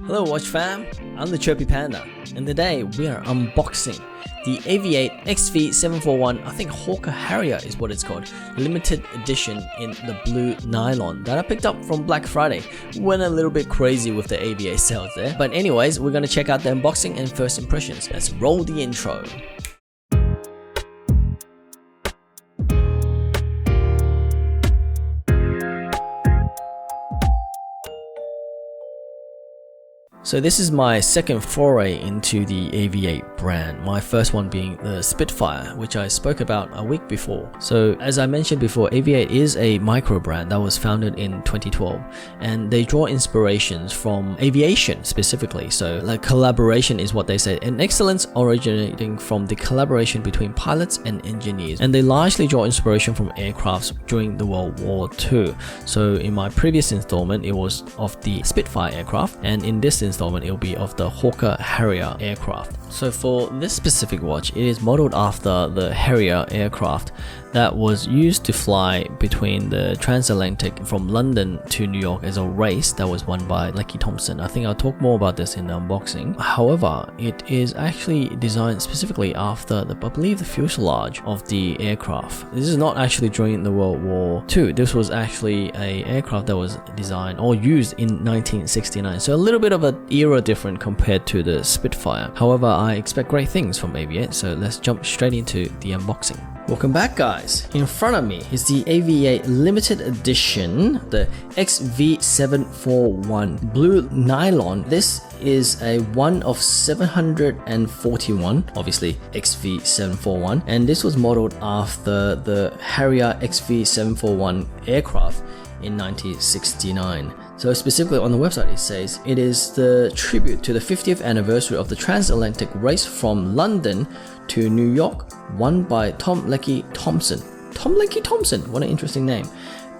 Hello Watch fam, I'm the Chirpy Panda, and today we are unboxing the AVI-8 XV741, I think Hawker Harrier is what it's called, limited edition in the Blue Nylon that I picked up from Black Friday. Went a little bit crazy with the AVI-8 sales there. But anyways, we're gonna check out the unboxing and first impressions. Let's roll the intro. So this is my second foray into the AVI-8 brand, my first one being the Spitfire, which I spoke about a week before. So as I mentioned before, AVI-8 is a micro brand that was founded in 2012, and they draw inspirations from aviation specifically. So like collaboration is what they say, and excellence originating from the collaboration between pilots and engineers. And they largely draw inspiration from aircrafts during the World War II. So in my previous installment, it was of the Spitfire aircraft, and in this installment it will be of the Hawker Harrier aircraft. So for this specific watch, it is modeled after the Harrier aircraft that was used to fly between the transatlantic from London to New York as a race that was won by Lucky Thompson. I think I'll talk more about this in the unboxing. However, it is actually designed specifically after I believe the fuselage of the aircraft. This is not actually during the World War II. This was actually an aircraft that was designed or used in 1969. So a little bit of an era different compared to the Spitfire. However, I expect great things from AVI-8, so let's jump straight into the unboxing. Welcome back guys. In front of me is the AVI-8 limited edition, the XV741 Blue Nylon. This is a one of 741, obviously XV741, and this was modeled after the Harrier XV741 aircraft in 1969. So specifically on the website it says it is the tribute to the 50th anniversary of the transatlantic race from London to New York, won by Tom Lecky Thompson. Tom Lecky Thompson, what an interesting name,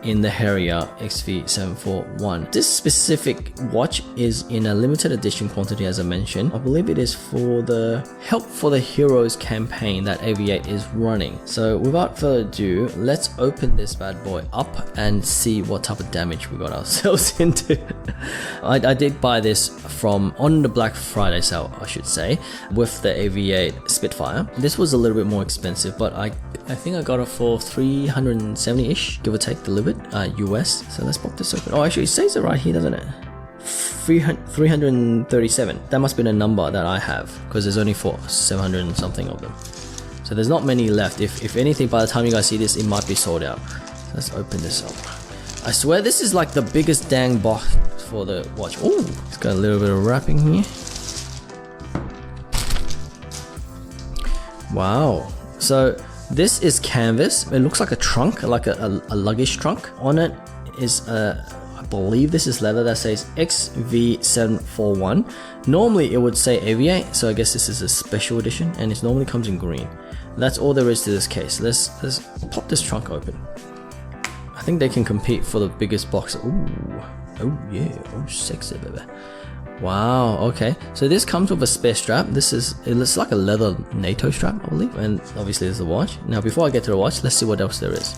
in the Harrier XV741. This specific watch is in a limited edition quantity, as I mentioned. I believe it is for the Help for the Heroes campaign that AVI-8 is running. So without further ado, let's open this bad boy up and see what type of damage we got ourselves into. I did buy this from on the Black Friday sale, I should say, with the AVI-8 Spitfire. This was a little bit more expensive, but I think I got it for 370-ish, give or take, delivered, US. So let's pop this open. Oh, actually it says it right here, doesn't it? 337. That must be the number that I have, because there's only 700 and something of them. So there's not many left. If anything, by the time you guys see this, it might be sold out. So let's open this up. I swear this is like the biggest dang box for the watch. Oh, it's got a little bit of wrapping here. Wow. So this is canvas. It looks like a trunk, like a luggage trunk. On it is I believe this is leather that says XV741. Normally it would say AVI-8, so I guess this is a special edition, and it normally comes in green. That's all there is to this case. Let's pop this trunk open. I think they can compete for the biggest box. Ooh, oh yeah, oh sexy baby. Wow, okay. So this comes with a spare strap. It looks like a leather NATO strap, I believe. And obviously there's the watch. Now before I get to the watch, let's see what else there is.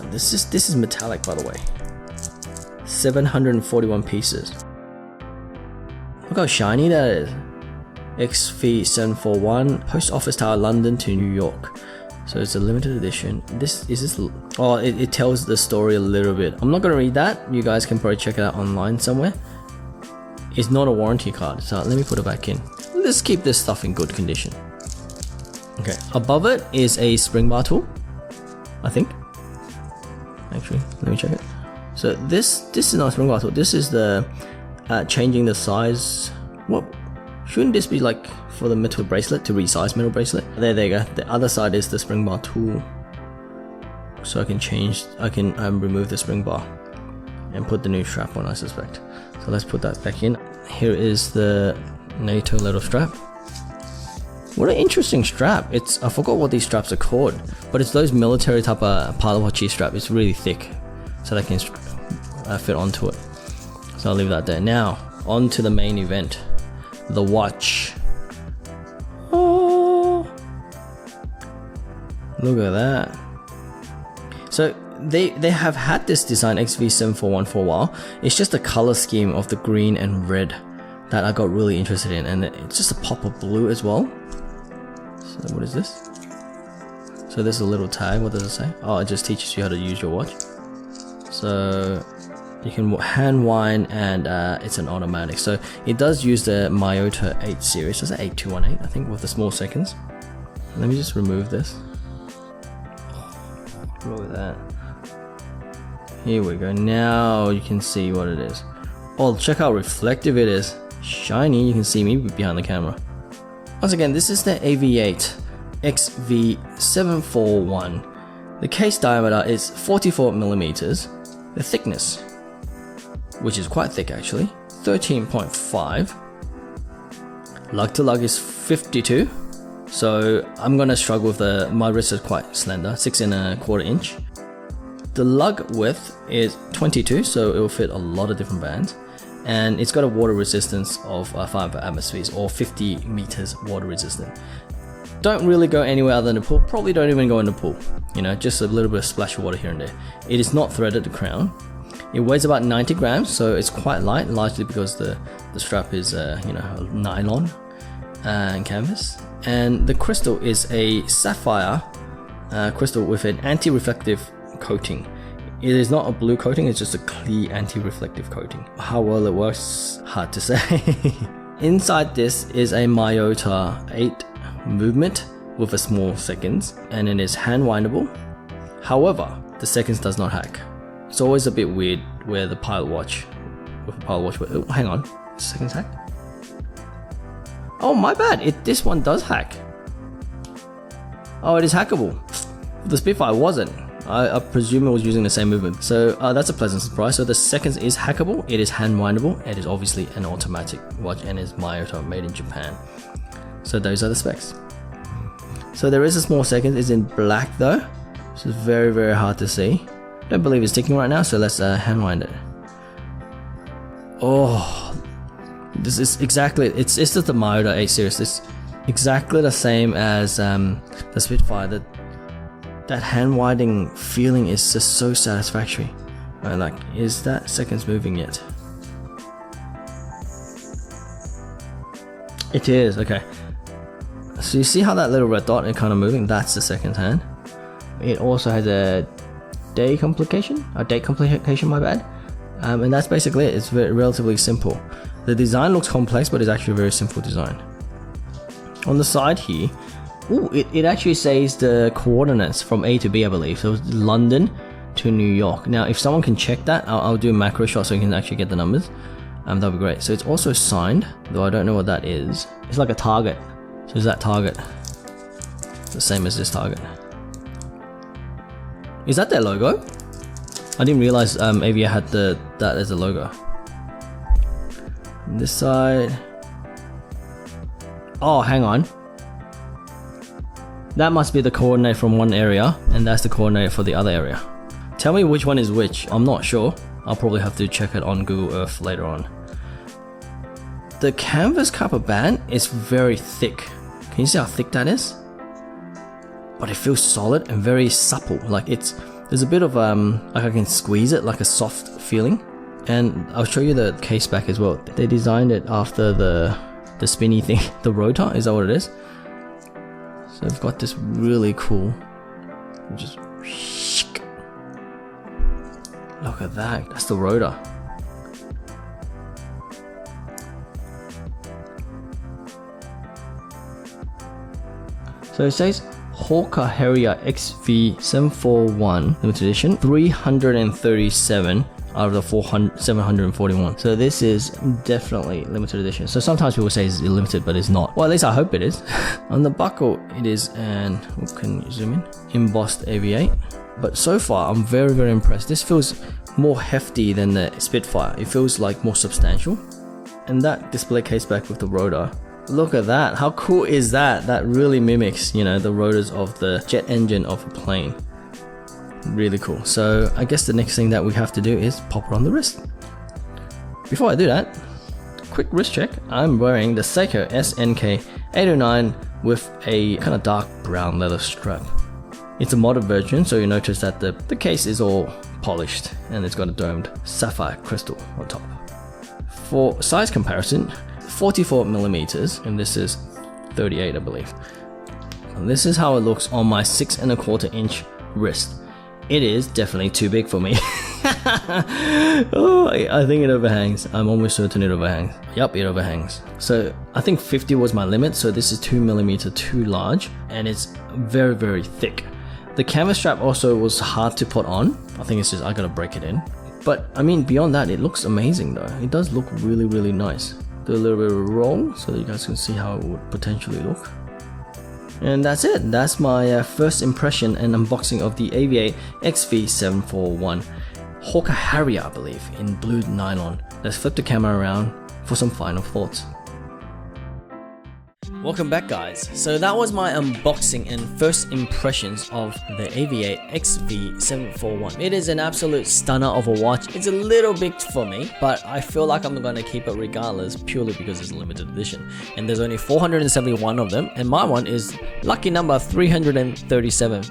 This is metallic, by the way. 741 pieces. Look how shiny that is. XV741, Post Office Tower, London to New York. So it's a limited edition. It tells the story a little bit. I'm not gonna read that. You guys can probably check it out online somewhere. It's not a warranty card, so let me put it back in. Let's keep this stuff in good condition. Okay, above it is a spring bar tool, I think. Actually, let me check it. So this is not a spring bar tool. This is the changing the size. What? Shouldn't this be like for the metal bracelet, to resize metal bracelet? There you go. The other side is the spring bar tool. So I can remove the spring bar and put the new strap on, I suspect. So let's put that back in. Here is the NATO little strap. What an interesting strap. I forgot what these straps are called, but it's those military type of pilot watchy strap. It's really thick, so they can fit onto it. So I'll leave that there. Now, on to the main event, the watch. Oh, look at that. So they have had this design XV741 for a while. It's just the color scheme of the green and red that I got really interested in, and it's just a pop of blue as well. So what is this? So there's a little tag. What does it say? Oh, it just teaches you how to use your watch. So you can hand wind, and it's an automatic. So it does use the Miyota 8 series. So it's an 8218, I think, with the small seconds. Let me just remove this. Look at that. Here we go. Now you can see what it is. Oh, check how reflective it is. Shiny. You can see me behind the camera. Once again, this is the AVI-8 XV741. The case diameter is 44 millimeters. The thickness, which is quite thick actually, 13.5. Lug to lug is 52. So I'm gonna struggle with my wrist is quite slender, 6 1/4 inch. The lug width is 22, so it will fit a lot of different bands. And it's got a water resistance of 5 atmospheres, or 50 meters water resistant. Don't really go anywhere other than the pool. Probably don't even go in the pool. You know, just a little bit of splash of water here and there. It is not threaded, the crown. It weighs about 90 grams, so it's quite light, largely because the strap is, you know, nylon and canvas. And the crystal is a sapphire crystal with an anti-reflective coating. It is not a blue coating, it's just a clear anti-reflective coating. How well it works, hard to say. Inside this is a Miyota 8 movement with a small seconds, and it is hand windable. However, the seconds does not hack. It's always a bit weird where the pilot watch, oh, hang on, seconds hack? Oh, my bad, this one does hack. Oh, it is hackable. The Spitfire wasn't. I presume it was using the same movement. So that's a pleasant surprise. So the seconds is hackable, it is hand windable, it is obviously an automatic watch, and is Miyota, made in Japan. So those are the specs. So there is a small seconds, it's in black though. This is very, very hard to see. Don't believe it's ticking right now, so let's hand wind it. Oh, this is exactly, it's just the Miyota 8 series. It's exactly the same as the Spitfire. That hand winding feeling is just so satisfactory. Right, like, is that seconds moving yet? It is, okay. So you see how that little red dot is kind of moving? That's the second hand. It also has a date complication, my bad. And that's basically it. It's relatively simple. The design looks complex, but it's actually a very simple design. On the side here, ooh, it actually says the coordinates from A to B, I believe. So it's London to New York. Now, if someone can check that, I'll do a macro shot so you can actually get the numbers. That'd be great. So it's also signed, though I don't know what that is. It's like a target. So is that target the same as this target? Is that their logo? I didn't realize AVI had that as a logo. On this side. Oh, hang on. That must be the coordinate from one area, and that's the coordinate for the other area. Tell me which one is which. I'm not sure. I'll probably have to check it on Google Earth later on. The canvas copper band is very thick. Can you see how thick that is? But it feels solid and very supple. Like there's a bit of like I can squeeze it, like a soft feeling. And I'll show you the case back as well. They designed it after the spinny thing, the rotor. Is that what it is? So I've got this really cool. Just look at that. That's the rotor. So it says Hawker Harrier XV741 limited edition, 337 out of the 741. So this is definitely limited edition. So sometimes people say it's limited, but it's not. Well, at least I hope it is. On the buckle, it is an, can you zoom in? Embossed AVI-8. But so far, I'm very, very impressed. This feels more hefty than the Spitfire. It feels like more substantial. And that display case back with the rotor. Look at that. How cool is that? That really mimics, you know, the rotors of the jet engine of a plane. Really cool. So I guess the next thing that we have to do is pop it on the wrist. Before I do that, quick wrist check. I'm wearing the Seiko SNK 809 with a kind of dark brown leather strap. It's a modded version, so you notice that the case is all polished and it's got a domed sapphire crystal on top. For size comparison, 44mm, and this is 38, I believe. And this is how it looks on my 6 1/4 inch wrist. It is definitely too big for me. Oh, I think it overhangs. I'm almost certain it overhangs. Yep, it overhangs. So I think 50 was my limit, so this is 2mm too large, and it's very, very thick. The canvas strap also was hard to put on. I think it's just I gotta break it in. But I mean, beyond that, it looks amazing though. It does look really, really nice. Do a little bit of a roll so that you guys can see how it would potentially look. And that's it. That's my first impression and unboxing of the AVI-8 XV741 Hawker Harrier, I believe, in Blue Nylon. Let's flip the camera around for some final thoughts. Welcome back, guys. So that was my unboxing and first impressions of the AVI-8 XV741. It is an absolute stunner of a watch. It's a little big for me, but I feel like I'm going to keep it regardless, purely because it's a limited edition. And there's only 471 of them, and my one is lucky number 337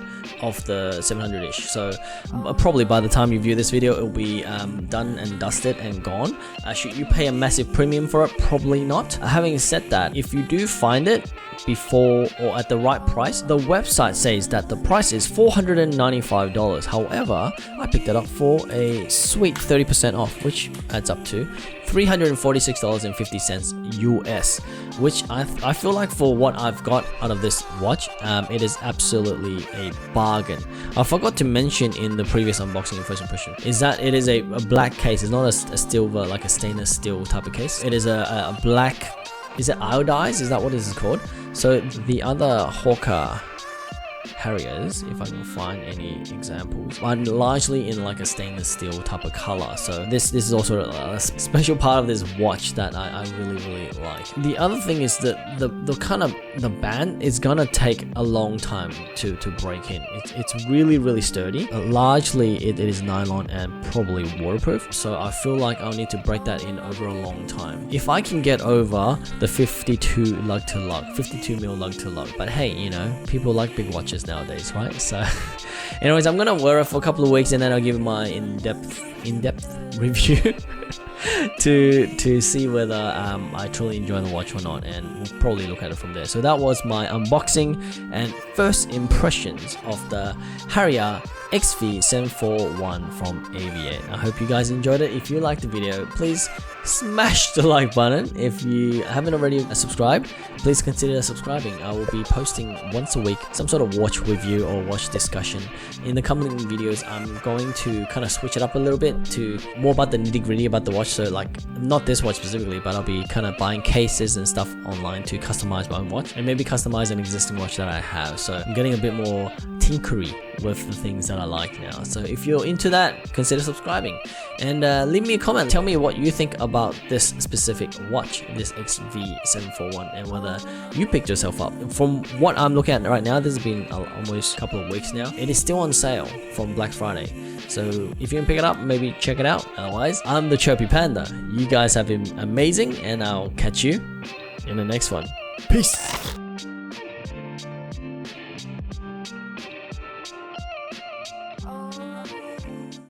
of the 700-ish. So probably by the time you view this video, it'll be done and dusted and gone. Should you pay a massive premium for it? Probably not. Having said that, if you do find it before or at the right price, the website says that the price is $495. However, I picked it up for a sweet 30% off, which adds up to $346.50 US, which I feel like for what I've got out of this watch, it is absolutely a bargain. I forgot to mention in the previous unboxing and first impression is that it is a black case. It's not a silver, like a stainless steel type of case. It is a black. Is it iodized? Is that what this is called? So the other Hawker Harriers, if I can find any examples, are largely in like a stainless steel type of color. So this is also a special part of this watch that I really like. The other thing is that the band is gonna take a long time to break in. It's really sturdy. Largely it is nylon and probably waterproof. So I feel like I'll need to break that in over a long time. If I can get over the 52 lug to lug, 52 mil lug to lug. But hey, you know, people like big watches nowadays, right? So anyways, I'm gonna wear it for a couple of weeks and then I'll give my in-depth review to see whether I truly enjoy the watch or not, and we'll probably look at it from there. So that was my unboxing and first impressions of the Harrier XV741 from AVI-8. I hope you guys enjoyed it. If you liked the video, please smash the like button. If you haven't already subscribed, please consider subscribing. I will be posting once a week some sort of watch review or watch discussion. In the coming videos, I'm going to kind of switch it up a little bit to more about the nitty-gritty about the watch. So like, not this watch specifically, but I'll be kind of buying cases and stuff online to customize my own watch and maybe customize an existing watch that I have. So I'm getting a bit more tinkery with the things that I like now. So if you're into that, consider subscribing and leave me a comment. Tell me what you think about this specific watch, this XV741, and whether you picked yourself up. From what I'm looking at right now, this has been almost a couple of weeks now. It is still on sale from Black Friday. So if you can pick it up, maybe check it out. Otherwise, I'm the Chirpy Panda. You guys have been amazing, and I'll catch you in the next one. Peace.